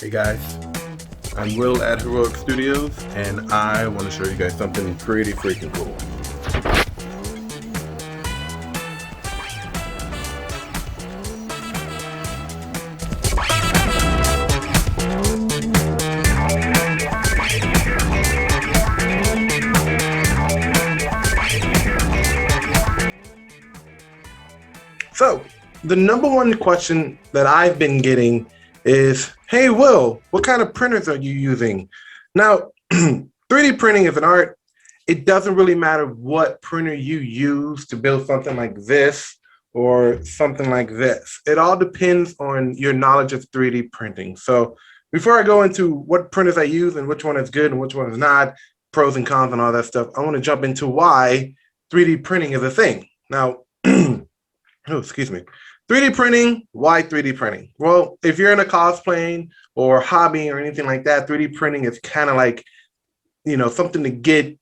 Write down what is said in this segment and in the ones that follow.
Hey guys, I'm Will at Heroic Studios, and I want to show you guys something pretty freaking cool. So, the number one question that I've been getting is, hey Will, what kind of printers are you using? Now, 3D printing is an art. It doesn't really matter what printer you use to build something like this or something like this. It all depends on your knowledge of 3D printing. So before I go into what printers I use and which one is good and which one is not, pros and cons and all that stuff, I want to jump into why 3D printing is a thing. Now, oh, excuse me. 3D printing, why 3D printing? Well, if you're in a cosplaying or hobby or anything like that, 3D printing is kind of like, something to get,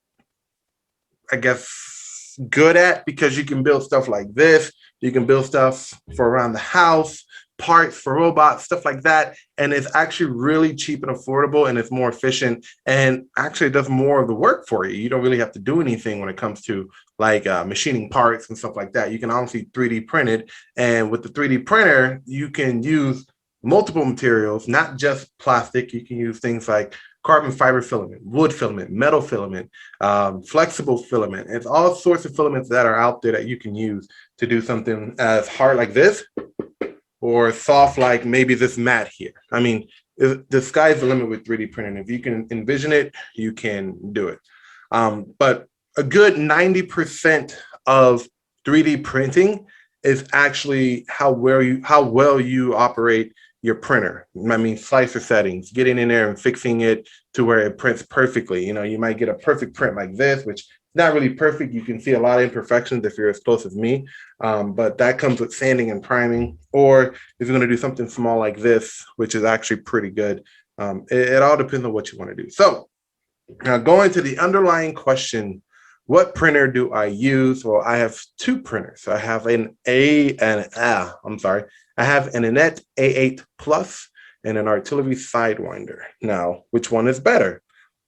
I guess, good at, because you can build stuff like this. You can build stuff for around the house, parts for robots, stuff like that. And it's actually really cheap and affordable, and it's more efficient, and actually does more of the work for you. You don't really have to do anything when it comes to like machining parts and stuff like that. You can honestly 3D print it. And with the 3D printer, you can use multiple materials, not just plastic. You can use things like carbon fiber filament, wood filament, metal filament, flexible filament. It's all sorts of filaments that are out there that you can use to do something as hard like this or soft like maybe this mat here. I mean, the sky's the limit with 3D printing. If you can envision it, you can do it. But a good 90% of 3D printing is actually how well you operate your printer. I mean, slicer settings, getting in there and fixing it to where it prints perfectly. You might get a perfect print like this, which is not really perfect. You can see a lot of imperfections if you're as close as me, but that comes with sanding and priming. Or if you're going to do something small like this, which is actually pretty good, it all depends on what you want to do. So now going to the underlying question, what printer do I use? Well, I have two printers. I have I have an Anet A8 Plus and an artillery Sidewinder. Now, which one is better?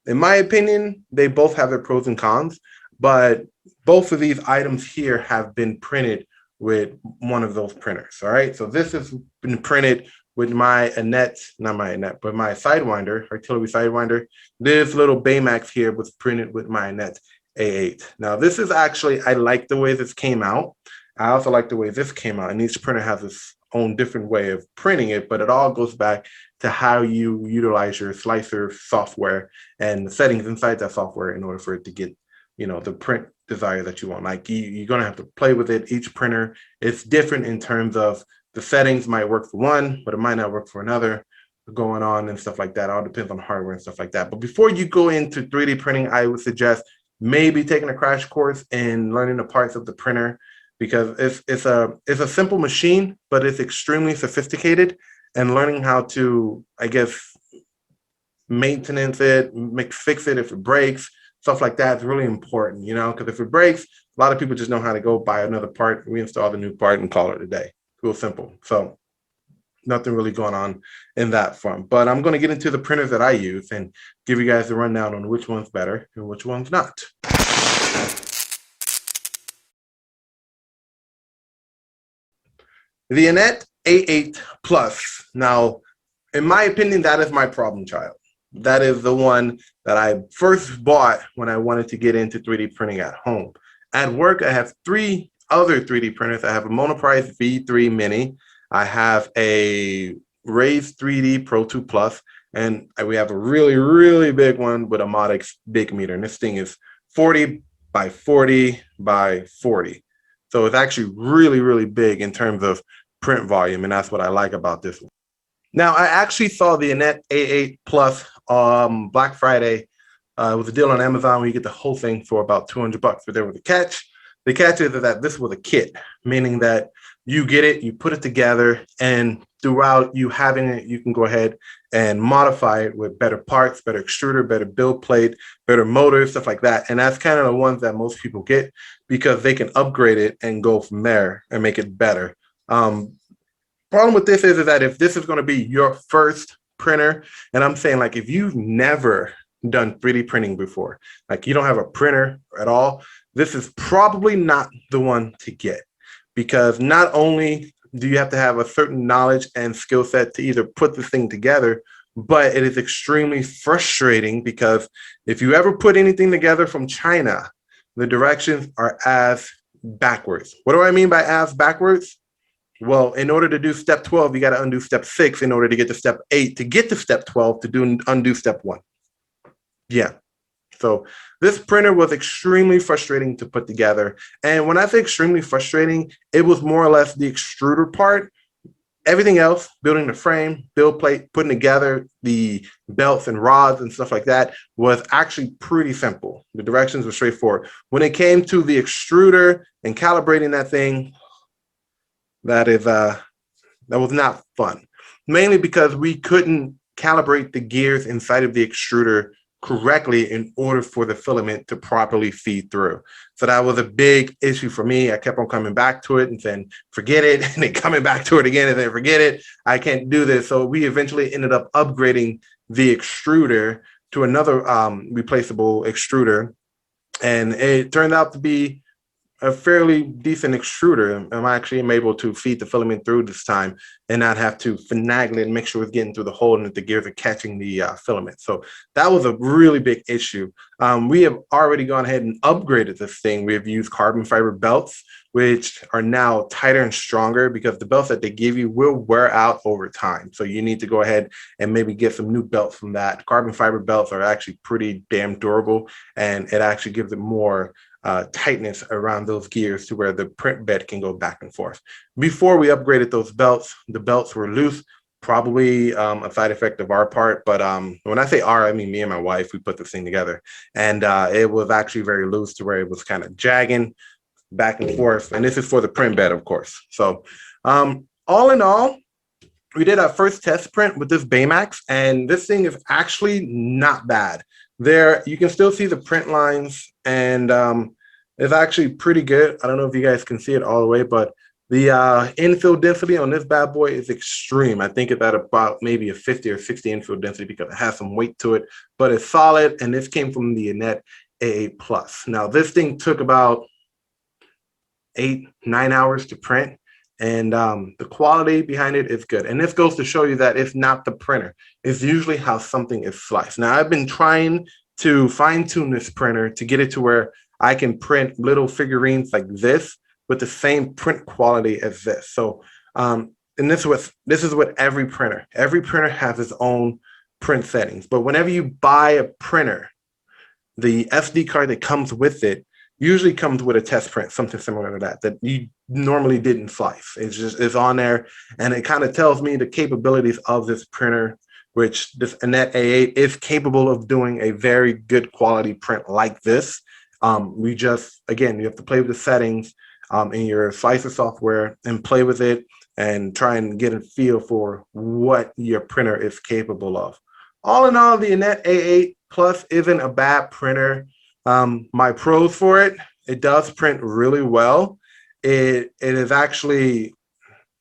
In my opinion, they both have their pros and cons, but both of these items here have been printed with one of those printers. All right, so this has been printed with my Anet, not my Anet, but my Sidewinder, artillery Sidewinder. This little Baymax here was printed with my Anet A8. Now, this is actually, I like the way this came out. I also like the way this came out, and each printer has its own different way of printing it, but it all goes back to how you utilize your slicer software and the settings inside that software in order for it to get, the print desire that you want. Like you're going to have to play with it. Each printer is different in terms of the settings might work for one, but it might not work for another, going on and stuff like that. It all depends on hardware and stuff like that. But before you go into 3D printing, I would suggest maybe taking a crash course and learning the parts of the printer, because it's a simple machine, but it's extremely sophisticated. And learning how to, I guess, maintenance it, fix it if it breaks, stuff like that is really important, because if it breaks, a lot of people just know how to go buy another part, reinstall the new part, and call it a day. Real simple. So nothing really going on in that front. But I'm going to get into the printers that I use and give you guys a rundown on which one's better and which one's not. The Anet A8 Plus. Now, in my opinion, that is my problem child. That is the one that I first bought when I wanted to get into 3D printing at home. At work, I have three other 3D printers. I have a Monoprice V3 Mini. I have a Raise 3D Pro 2 Plus, and we have a really, really big one with a Modix Big Meter. And this thing is 40 by 40 by 40. So it's actually really, really big in terms of print volume, and that's what I like about this one. Now, I actually saw the Anet A8 Plus Black Friday. It was a deal on Amazon where you get the whole thing for about $200, but there was a catch. The catch is that this was a kit, meaning that you get it, you put it together, and throughout you having it, you can go ahead and modify it with better parts, better extruder, better build plate, better motors, stuff like that. And that's kind of the ones that most people get because they can upgrade it and go from there and make it better. Problem with this is that if this is going to be your first printer, and I'm saying like if you've never done 3D printing before, like you don't have a printer at all, this is probably not the one to get, because not only do you have to have a certain knowledge and skill set to either put this thing together, but it is extremely frustrating because if you ever put anything together from China, the directions are as backwards. What do I mean by as backwards? Well, in order to do step 12, you got to undo step 6 in order to get to step 8, to get to step 12, to undo step 1. Yeah. So this printer was extremely frustrating to put together. And when I say extremely frustrating, it was more or less the extruder part. Everything else, building the frame, build plate, putting together the belts and rods and stuff like that, was actually pretty simple. The directions were straightforward. When it came to the extruder and calibrating that thing, that was not fun. Mainly because we couldn't calibrate the gears inside of the extruder correctly in order for the filament to properly feed through. So that was a big issue for me. I kept on coming back to it and saying, forget it, and then coming back to it again and then forget it. I can't do this. So we eventually ended up upgrading the extruder to another replaceable extruder. And it turned out to be a fairly decent extruder. I'm actually able to feed the filament through this time and not have to finagle it and make sure it's getting through the hole and that the gears are catching the filament. So that was a really big issue. We have already gone ahead and upgraded this thing. We have used carbon fiber belts, which are now tighter and stronger because the belts that they give you will wear out over time. So you need to go ahead and maybe get some new belts from that. Carbon fiber belts are actually pretty damn durable, and it actually gives it more tightness around those gears to where the print bed can go back and forth. Before we upgraded those belts, the belts were loose, probably a side effect of our part. But when I say our, I mean me and my wife, we put this thing together, and it was actually very loose to where it was kind of jagging back and forth. And this is for the print bed, of course. So all in all, we did our first test print with this Baymax, and this thing is actually not bad. There, you can still see the print lines, and it's actually pretty good. I don't know if you guys can see it all the way, but the infill density on this bad boy is extreme. I think it's at about maybe a 50 or 60 infill density because it has some weight to it, but it's solid, and this came from the Anet A8 Plus. Now, this thing took about 8-9 hours to print, and the quality behind it is good. And this goes to show you that it's not the printer. It's usually how something is sliced. Now, I've been trying to fine tune this printer to get it to where I can print little figurines like this with the same print quality as this. So, and this is with every printer. Every printer has its own print settings. But whenever you buy a printer, the SD card that comes with it usually comes with a test print, something similar to that you normally didn't slice. It's on there, and it kind of tells me the capabilities of this printer, which this Anet A8 is capable of doing a very good quality print like this. We just, again, you have to play with the settings in your slicer software and play with it and try and get a feel for what your printer is capable of. All in all, the Anet A8 Plus isn't a bad printer. My pros for it, it does print really well. It is actually,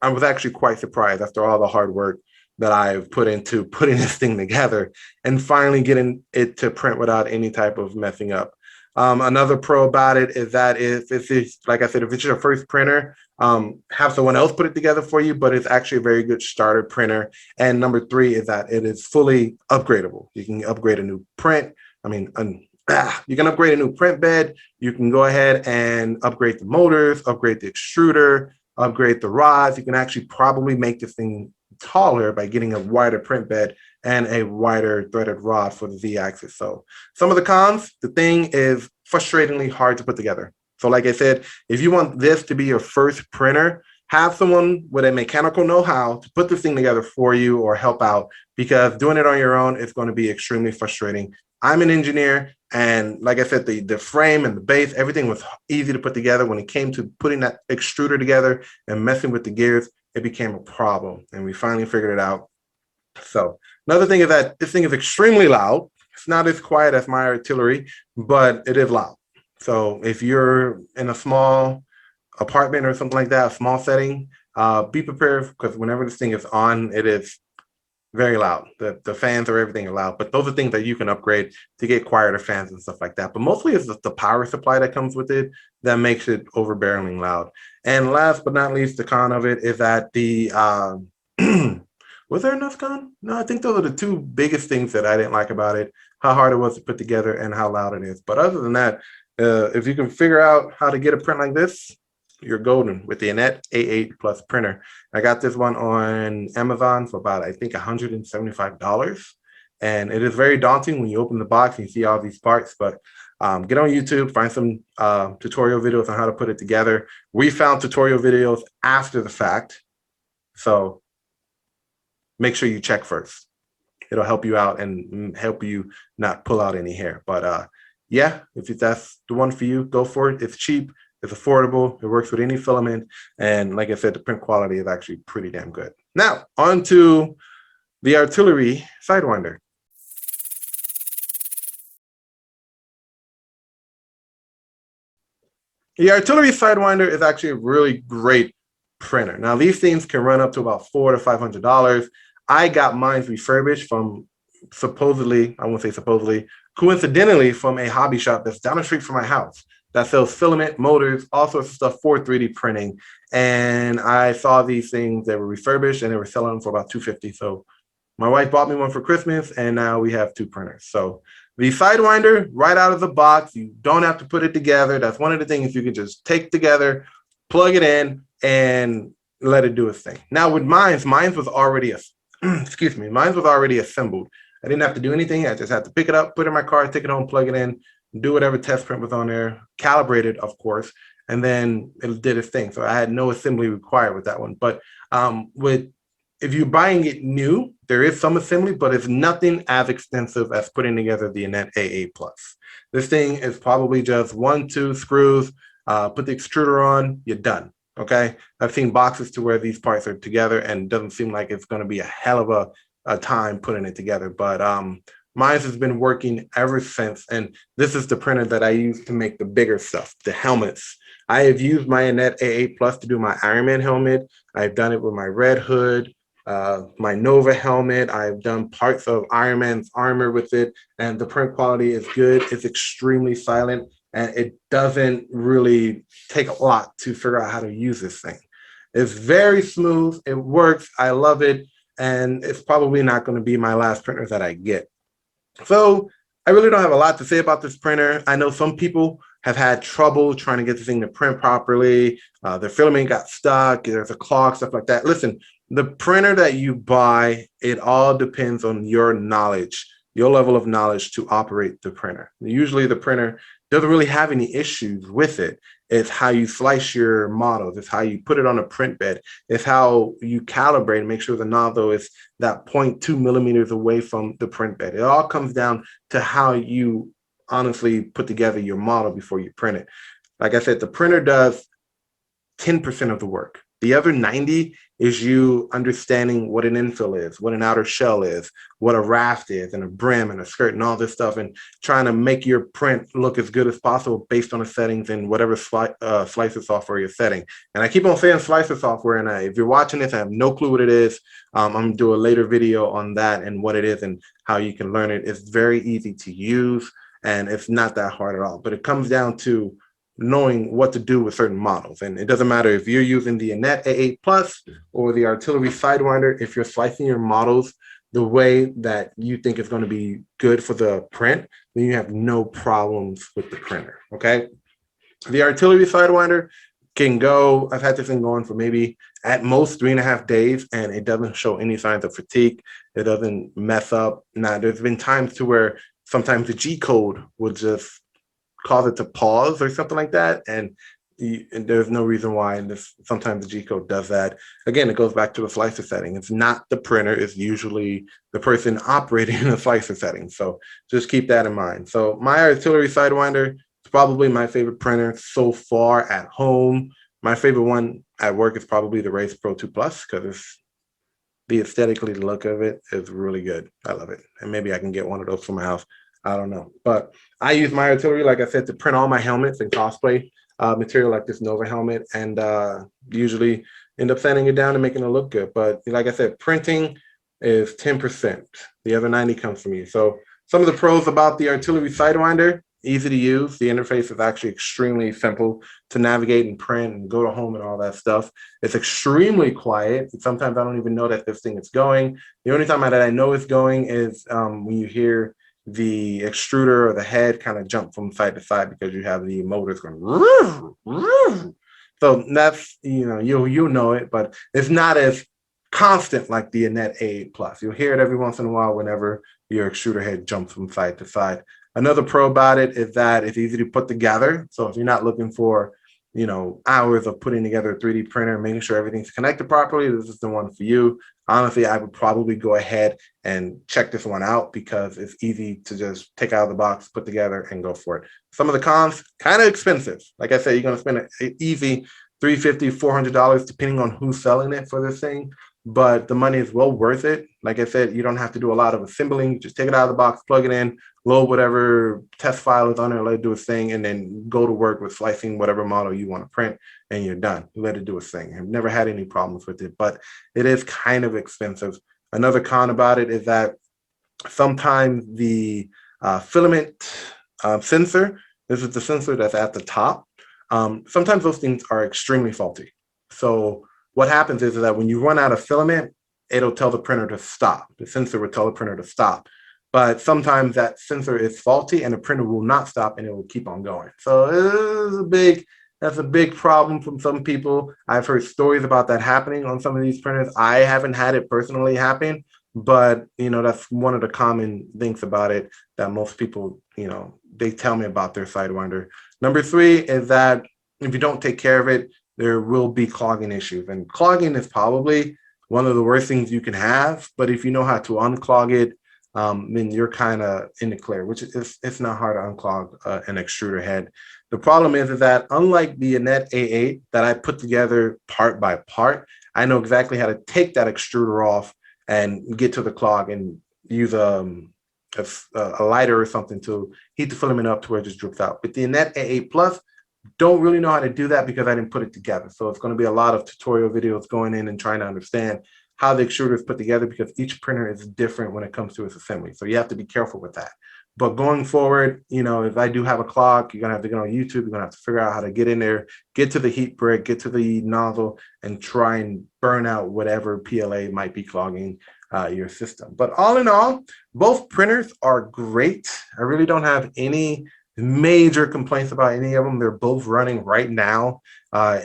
I was actually quite surprised after all the hard work that I've put into putting this thing together and finally getting it to print without any type of messing up. Another pro about it is that if it's, like I said, if it's your first printer, have someone else put it together for you, but it's actually a very good starter printer. And number 3 is that it is fully upgradable. You can upgrade a new print. You can upgrade a new print bed. You can go ahead and upgrade the motors, upgrade the extruder, upgrade the rods. You can actually probably make this thing taller by getting a wider print bed and a wider threaded rod for the Z-axis. So some of the cons, the thing is frustratingly hard to put together. So like I said, if you want this to be your first printer, have someone with a mechanical know-how to put this thing together for you or help out, because doing it on your own is going to be extremely frustrating. I'm an engineer, and like I said, the frame and the base, everything was easy to put together. When it came to putting that extruder together and messing with the gears, it became a problem, and we finally figured it out. So another thing is that this thing is extremely loud. It's not as quiet as my artillery, but it is loud. So if you're in a small apartment or something like that, a small setting, be prepared, because whenever this thing is on, it is very loud. The fans or everything are loud, but those are things that you can upgrade to get quieter fans and stuff like that. But mostly it's the power supply that comes with it that makes it overbearingly loud. And last but not least, the con of it is that the was there enough con? No, I think those are the two biggest things that I didn't like about it: how hard it was to put together and how loud it is. But other than that, if you can figure out how to get a print like this, you're golden with the Anet A8 Plus printer. I got this one on Amazon for about, I think, $175. And it is very daunting when you open the box and you see all these parts, but get on YouTube, find some tutorial videos on how to put it together. We found tutorial videos after the fact, so make sure you check first. It'll help you out and help you not pull out any hair. But yeah, if that's the one for you, go for it. It's cheap. It's affordable. It works with any filament. And like I said, the print quality is actually pretty damn good. Now, on to the artillery Sidewinder. The artillery Sidewinder is actually a really great printer. Now, these things can run up to about $400 to $500. I got mine refurbished from supposedly, I won't say supposedly, coincidentally from a hobby shop that's down the street from my house that sells filament, motors, all sorts of stuff for 3D printing. And I saw these things that were refurbished and they were selling them for about $250. So my wife bought me one for Christmas and now we have two printers. So the Sidewinder, right out of the box, you don't have to put it together. That's one of the things you can just take together, plug it in, and let it do its thing. Now with mine was already excuse me, mine was already assembled. I didn't have to do anything. I just had to pick it up, put it in my car, take it home, plug it in, do whatever test print was on there, calibrated, of course, and then it did its thing. So I had no assembly required with that one. But if you're buying it new, there is some assembly, but it's nothing as extensive as putting together the Anet A8 Plus. This thing is probably just 1, 2 screws, put the extruder on, you're done. Okay, I've seen boxes to where these parts are together and it doesn't seem like it's going to be a hell of a time putting it together. But mine has been working ever since. And this is the printer that I use to make the bigger stuff, the helmets. I have used my Anet A8 Plus to do my Iron Man helmet. I've done it with my Red Hood, my Nova helmet. I've done parts of Iron Man's armor with it. And the print quality is good. It's extremely silent. And it doesn't really take a lot to figure out how to use this thing. It's very smooth. It works. I love it. And it's probably not going to be my last printer that I get. So I really don't have a lot to say about this printer. I know some people have had trouble trying to get the thing to print properly. Their filament got stuck. There's a clog, stuff like that. Listen, the printer that you buy, it all depends on your knowledge, your level of knowledge to operate the printer. Usually the printer doesn't really have any issues with it. It's how you slice your models. It's how you put it on a print bed. It's how you calibrate and make sure the nozzle is that 0.2 millimeters away from the print bed. It all comes down to how you honestly put together your model before you print it. Like I said, the printer does 10% of the work. The other 90 is you understanding what an infill is, what an outer shell is, what a raft is, and a brim and a skirt and all this stuff, and trying to make your print look as good as possible based on the settings and whatever slicer software you're setting. And I keep on saying slicer software, and if you're watching this, I have no clue what it is. I'm going to do a later video on that and what it is and how you can learn it. It's very easy to use, and it's not that hard at all. But it comes down to knowing what to do with certain models. And it doesn't matter if you're using the Anet A8 Plus or the artillery Sidewinder, if you're slicing your models the way that you think is going to be good for the print, then you have no problems with the printer, okay? The artillery Sidewinder can go, I've had this thing going for maybe at most 3.5 days, and it doesn't show any signs of fatigue. It doesn't mess up. Now, there's been times to where sometimes the G code will just cause it to pause or something like that, and there's no reason why. And sometimes the G code does that. Again, it goes back to the slicer setting. It's not the printer, it's usually the person operating the slicer setting. So just keep that in mind. So my artillery Sidewinder is probably my favorite printer so far at home. My favorite one at work is probably the Race Pro 2 Plus, because it's the aesthetically look of it is really good. I love it. And maybe I can get one of those for my house. I don't know, but I use my artillery, like I said, to print all my helmets and cosplay material like this Nova helmet, and usually end up sanding it down and making it look good. But like I said, printing is 10%. The other 90 comes from you. So some of the pros about the artillery Sidewinder: easy to use. The interface is actually extremely simple to navigate and print and go to home and all that stuff. It's extremely quiet. Sometimes I don't even know that this thing is going. The only time that I know it's going is when you hear the extruder or the head kind of jump from side to side because you have the motors going. So that's, you'll know it, but it's not as constant like the Anet A8 Plus. You'll hear it every once in a while whenever your extruder head jumps from side to side. Another pro about it is that it's easy to put together. So if you're not looking for, hours of putting together a 3D printer, making sure everything's connected properly, this is the one for you. Honestly, I would probably go ahead and check this one out because it's easy to just take out of the box, put together, and go for it. Some of the cons, kind of expensive. Like I said, you're going to spend an easy $350, $400 depending on who's selling it for this thing. But the money is well worth it. Like I said, you don't have to do a lot of assembling. Just take it out of the box, plug it in, load whatever test file is on there, let it do its thing, and then go to work with slicing whatever model you want to print, and you're done. Let it do its thing. I've never had any problems with it, but it is kind of expensive. Another con about it is that sometimes the filament sensor, this is the sensor that's at the top, sometimes those things are extremely faulty. So what happens is that when you run out of filament, it'll tell the printer to stop. The sensor will tell the printer to stop. But sometimes that sensor is faulty and the printer will not stop and it will keep on going. So that's a big problem from some people. I've heard stories about that happening on some of these printers. I haven't had it personally happen, but that's one of the common things about it that most people, they tell me about their Sidewinder. Number 3 is that if you don't take care of it, there will be clogging issues. And clogging is probably one of the worst things you can have. But if you know how to unclog it, then you're kind of in the clear, which is, it's not hard to unclog an extruder head. The problem is that unlike the Anet A8 that I put together part by part, I know exactly how to take that extruder off and get to the clog and use a lighter or something to heat the filament up to where it just drips out. With the Anet A8 Plus, don't really know how to do that because I didn't put it together. So it's going to be a lot of tutorial videos going in and trying to understand how the extruder is put together because each printer is different when it comes to its assembly. So you have to be careful with that. But going forward, if I do have a clog, you're going to have to go on YouTube. You're going to have to figure out how to get in there, get to the heat brick, get to the nozzle, and try and burn out whatever PLA might be clogging your system. But all in all, both printers are great. I really don't have any major complaints about any of them. They're both running right now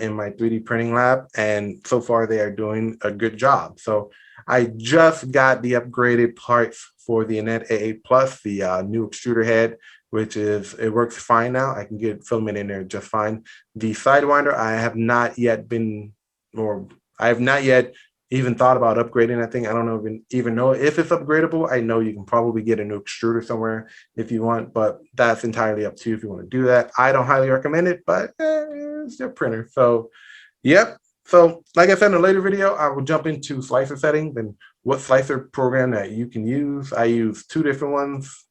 in my 3D printing lab, and so far they are doing a good job. So I just got the upgraded parts for the Anet A8 Plus, the new extruder head, it works fine now. I can get filament in there just fine. The Sidewinder, I have not yet even thought about upgrading that thing. I don't even know if it's upgradable. I know you can probably get a new extruder somewhere if you want, but that's entirely up to you if you want to do that. I don't highly recommend it, but it's your printer. So, yep. So, like I said in a later video, I will jump into slicer settings and what slicer program that you can use. I use 2 different ones,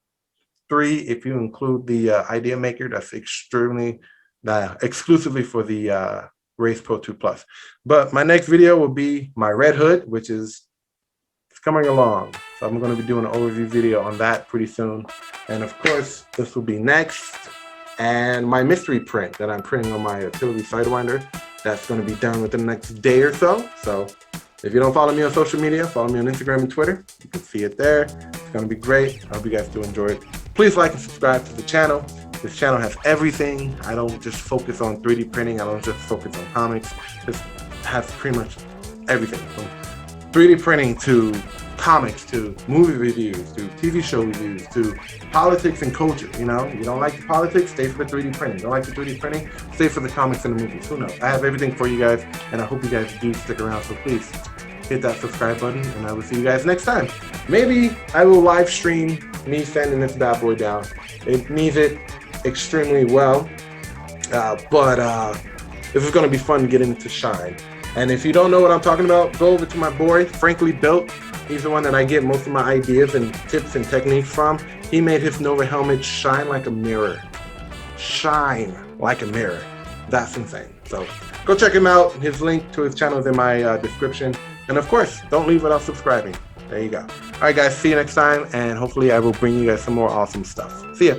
3 if you include the Idea Maker. That's extremely exclusively for the Race Pro 2 Plus. But my next video will be my Red Hood, which is coming along. So I'm going to be doing an overview video on that pretty soon. And of course, this will be next. And my mystery print that I'm printing on my artillery Sidewinder, that's going to be done within the next day or so. So if you don't follow me on social media, follow me on Instagram and Twitter. You can see it there. It's going to be great. I hope you guys do enjoy it. Please like and subscribe to the channel. This channel has everything. I don't just focus on 3D printing. I don't just focus on comics. This has pretty much everything from 3D printing to comics to movie reviews to TV show reviews to politics and culture. You don't like the politics, stay for the 3D printing. Don't like the 3D printing, stay for the comics and the movies. Who knows? I have everything for you guys, and I hope you guys do stick around. So please hit that subscribe button, and I will see you guys next time. Maybe I will live stream me sending this bad boy down. It needs it extremely well, but this is going to be fun getting it to shine. And if you don't know what I'm talking about, go over to my boy Frankly Built. He's the one that I get most of my ideas and tips and techniques from. He made his Nova helmet shine like a mirror. Shine like a mirror. That's insane. So go check him out. His link to his channel is in my description. And of course, don't leave without subscribing. There you go. All right, guys, see you next time, and hopefully I will bring you guys some more awesome stuff. See ya.